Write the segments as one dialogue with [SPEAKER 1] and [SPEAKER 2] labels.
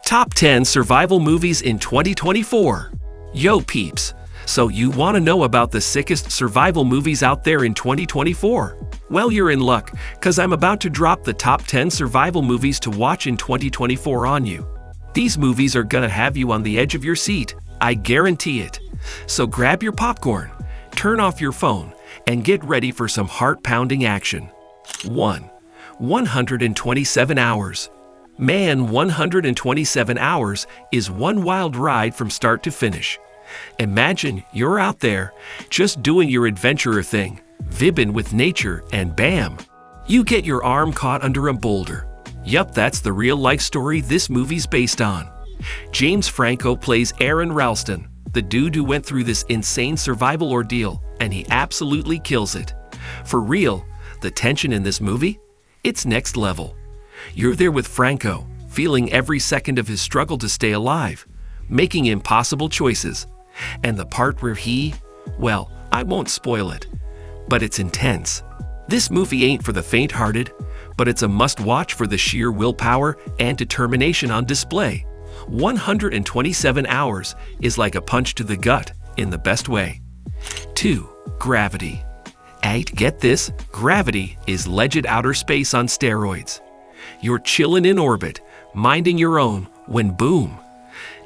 [SPEAKER 1] Top 10 Survival Movies in 2024. Yo peeps, so you want to know about the sickest survival movies out there in 2024? Well, you're in luck, cause I'm about to drop the top 10 survival movies to watch in 2024 on you. These movies are gonna have you on the edge of your seat, I guarantee it. So grab your popcorn, turn off your phone, and get ready for some heart-pounding action. 1. 127 Hours. Man, 127 hours is one wild ride from start to finish. Imagine you're out there, just doing your adventurer thing, vibbing with nature, and bam! You get your arm caught under a boulder. Yup, that's the real-life story this movie's based on. James Franco plays Aaron Ralston, the dude who went through this insane survival ordeal, and he absolutely kills it. For real, the tension in this movie? It's next level. You're there with Franco, feeling every second of his struggle to stay alive, making impossible choices. And the part where well, I won't spoil it, but it's intense. This movie ain't for the faint-hearted, but it's a must-watch for the sheer willpower and determination on display. 127 hours is like a punch to the gut in the best way. 2. Gravity. Get this, Gravity is legit outer space on steroids. You're chillin' in orbit, minding your own, when boom,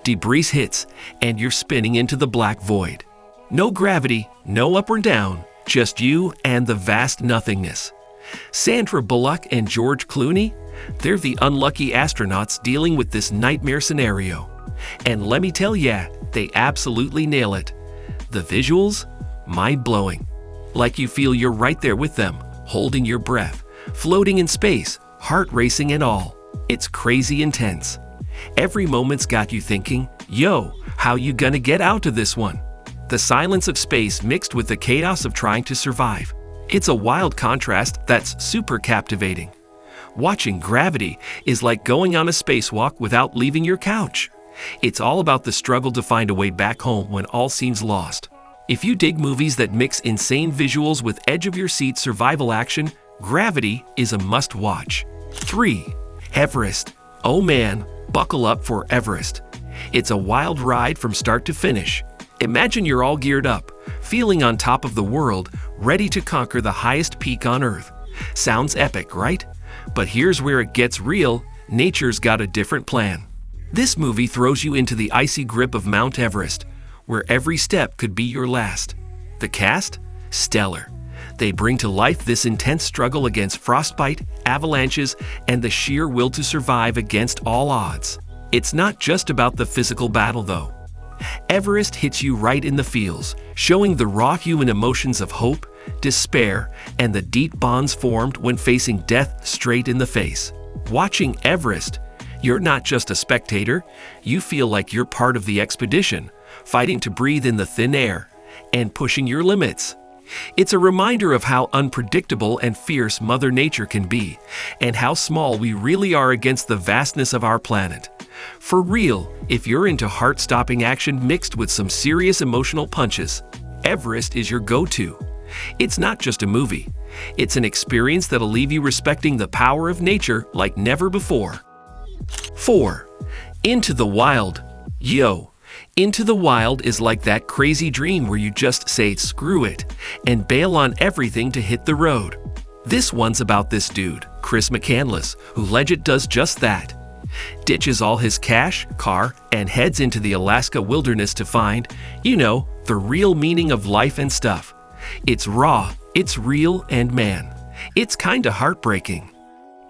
[SPEAKER 1] debris hits and you're spinning into the black void. No gravity, no up or down, just you and the vast nothingness. Sandra Bullock and George Clooney, they're the unlucky astronauts dealing with this nightmare scenario. And let me tell ya, they absolutely nail it. The visuals? Mind-blowing. Like you feel you're right there with them, holding your breath, floating in space, heart racing and all. It's crazy intense. Every moment's got you thinking, yo, how you gonna get out of this one? The silence of space mixed with the chaos of trying to survive. It's a wild contrast that's super captivating. Watching Gravity is like going on a spacewalk without leaving your couch. It's all about the struggle to find a way back home when all seems lost. If you dig movies that mix insane visuals with edge-of-your-seat survival action, Gravity is a must-watch. 3. Everest. Oh man, buckle up for Everest. It's a wild ride from start to finish. Imagine you're all geared up, feeling on top of the world, ready to conquer the highest peak on Earth. Sounds epic, right? But here's where it gets real. Nature's got a different plan. This movie throws you into the icy grip of Mount Everest, where every step could be your last. The cast? Stellar. They bring to life this intense struggle against frostbite, avalanches, and the sheer will to survive against all odds. It's not just about the physical battle, though. Everest hits you right in the feels, showing the raw human emotions of hope, despair, and the deep bonds formed when facing death straight in the face. Watching Everest, you're not just a spectator, you feel like you're part of the expedition, fighting to breathe in the thin air and pushing your limits. It's a reminder of how unpredictable and fierce Mother Nature can be, and how small we really are against the vastness of our planet. For real, if you're into heart-stopping action mixed with some serious emotional punches, Everest is your go-to. It's not just a movie. It's an experience that'll leave you respecting the power of nature like never before. 4. Into the Wild. Yo, Into the Wild is like that crazy dream where you just say screw it and bail on everything to hit the road. This one's about this dude, Chris McCandless, who legit does just that. Ditches all his cash, car, and heads into the Alaska wilderness to find, the real meaning of life and stuff. It's raw, it's real, and man, it's kinda heartbreaking.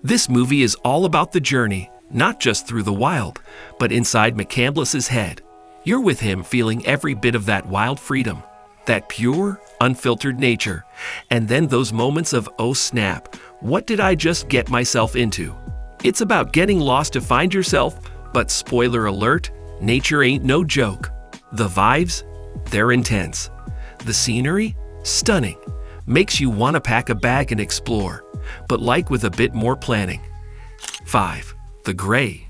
[SPEAKER 1] This movie is all about the journey, not just through the wild, but inside McCandless's head. You're with him feeling every bit of that wild freedom, that pure, unfiltered nature, and then those moments of, oh snap, what did I just get myself into? It's about getting lost to find yourself, but spoiler alert, nature ain't no joke. The vibes? They're intense. The scenery? Stunning. Makes you want to pack a bag and explore, but like with a bit more planning. 5. The Gray.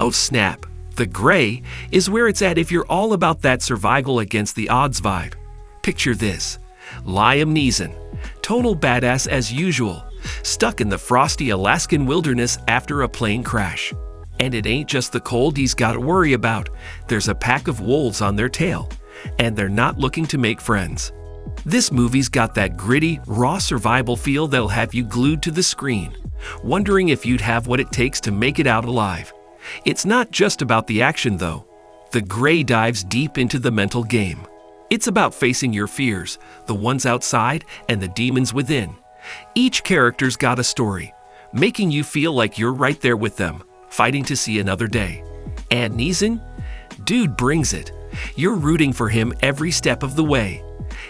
[SPEAKER 1] Oh snap, The Gray is where it's at if you're all about that survival against the odds vibe. Picture this. Liam Neeson, total badass as usual, stuck in the frosty Alaskan wilderness after a plane crash. And it ain't just the cold he's got to worry about. There's a pack of wolves on their tail, and they're not looking to make friends. This movie's got that gritty, raw survival feel that'll have you glued to the screen, wondering if you'd have what it takes to make it out alive. It's not just about the action, though. The Grey dives deep into the mental game. It's about facing your fears, the ones outside and the demons within. Each character's got a story, making you feel like you're right there with them, fighting to see another day. And Neeson? Dude brings it. You're rooting for him every step of the way.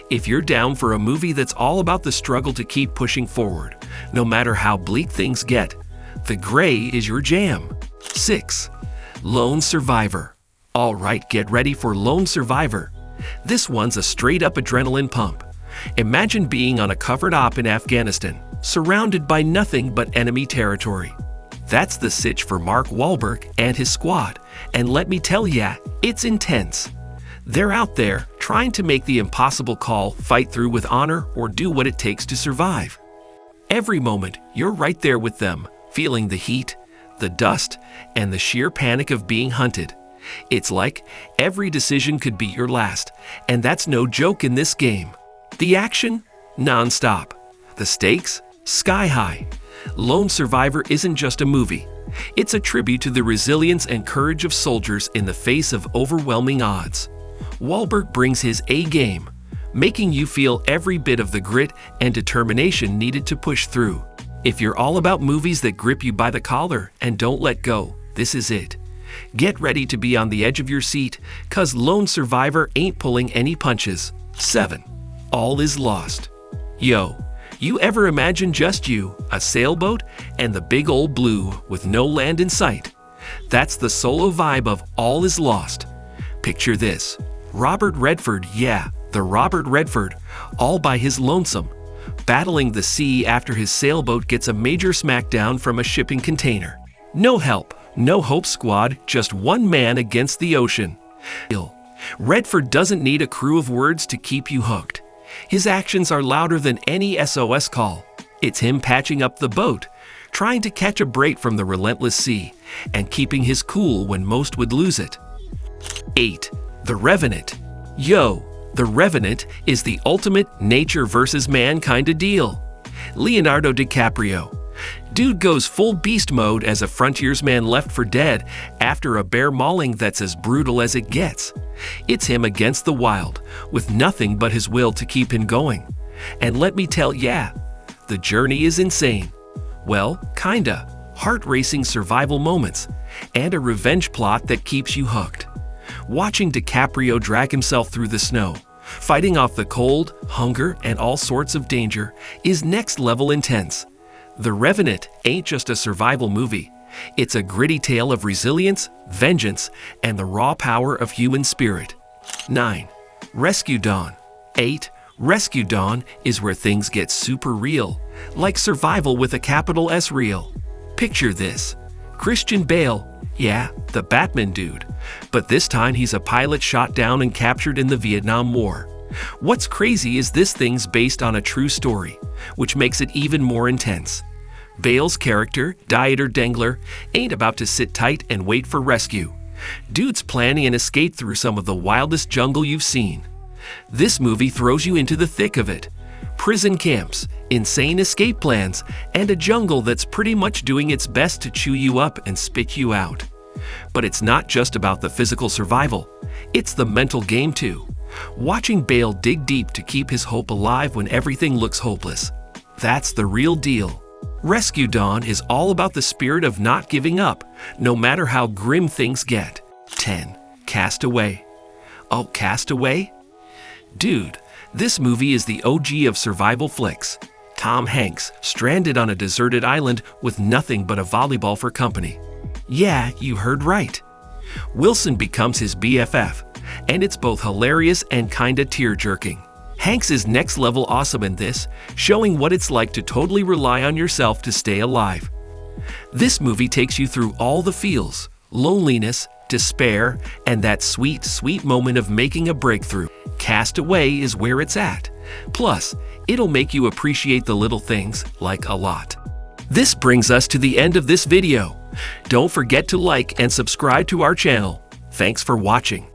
[SPEAKER 1] If you're down for a movie that's all about the struggle to keep pushing forward, no matter how bleak things get, The Grey is your jam. 6. Lone Survivor. Alright, get ready for Lone Survivor. This one's a straight-up adrenaline pump. Imagine being on a covered op in Afghanistan, surrounded by nothing but enemy territory. That's the sitch for Mark Wahlberg and his squad, and let me tell ya, it's intense. They're out there trying to make the impossible call, fight through with honor, or do what it takes to survive. Every moment, you're right there with them, feeling the heat, the dust, and the sheer panic of being hunted. It's like every decision could be your last, and that's no joke in this game. The action? Non-stop. The stakes? Sky high. Lone Survivor isn't just a movie. It's a tribute to the resilience and courage of soldiers in the face of overwhelming odds. Wahlberg brings his A-game, making you feel every bit of the grit and determination needed to push through. If you're all about movies that grip you by the collar and don't let go, this is it. Get ready to be on the edge of your seat, 'cause Lone Survivor ain't pulling any punches. 7. All is Lost. Yo, you ever imagine just you, a sailboat, and the big old blue with no land in sight? That's the solo vibe of All is Lost. Picture this. Robert Redford, yeah, the Robert Redford, all by his lonesome, battling the sea after his sailboat gets a major smackdown from a shipping container. No help, no hope squad, just one man against the ocean. Redford doesn't need a crew of words to keep you hooked. His actions are louder than any SOS call. It's him patching up the boat, trying to catch a break from the relentless sea, and keeping his cool when most would lose it. 8. The Revenant. Yo, The Revenant is the ultimate nature versus man kind of deal. Leonardo DiCaprio. Dude goes full beast mode as a frontiersman left for dead after a bear mauling that's as brutal as it gets. It's him against the wild, with nothing but his will to keep him going. And let me tell ya, the journey is insane. Well, kinda. Heart-racing survival moments, and a revenge plot that keeps you hooked. Watching DiCaprio drag himself through the snow, fighting off the cold, hunger, and all sorts of danger is next-level intense. The Revenant ain't just a survival movie. It's a gritty tale of resilience, vengeance, and the raw power of human spirit. 9. Rescue Dawn. 8. Rescue Dawn is where things get super real, like survival with a capital S real. Picture this. Christian Bale, yeah, the Batman dude, but this time he's a pilot shot down and captured in the Vietnam War. What's crazy is this thing's based on a true story, which makes it even more intense. Bale's character, Dieter Dengler, ain't about to sit tight and wait for rescue. Dude's planning an escape through some of the wildest jungle you've seen. This movie throws you into the thick of it. Prison camps, insane escape plans, and a jungle that's pretty much doing its best to chew you up and spit you out. But it's not just about the physical survival, it's the mental game too. Watching Bale dig deep to keep his hope alive when everything looks hopeless. That's the real deal. Rescue Dawn is all about the spirit of not giving up, no matter how grim things get. 10. Castaway. Oh, Castaway? Dude, this movie is the OG of survival flicks. Tom Hanks, stranded on a deserted island with nothing but a volleyball for company. Yeah, you heard right. Wilson becomes his BFF, and it's both hilarious and kinda tear-jerking. Hanks is next-level awesome in this, showing what it's like to totally rely on yourself to stay alive. This movie takes you through all the feels, loneliness, despair, and that sweet, sweet moment of making a breakthrough. Castaway is where it's at. Plus, it'll make you appreciate the little things like a lot. This brings us to the end of this video. Don't forget to like and subscribe to our channel. Thanks for watching.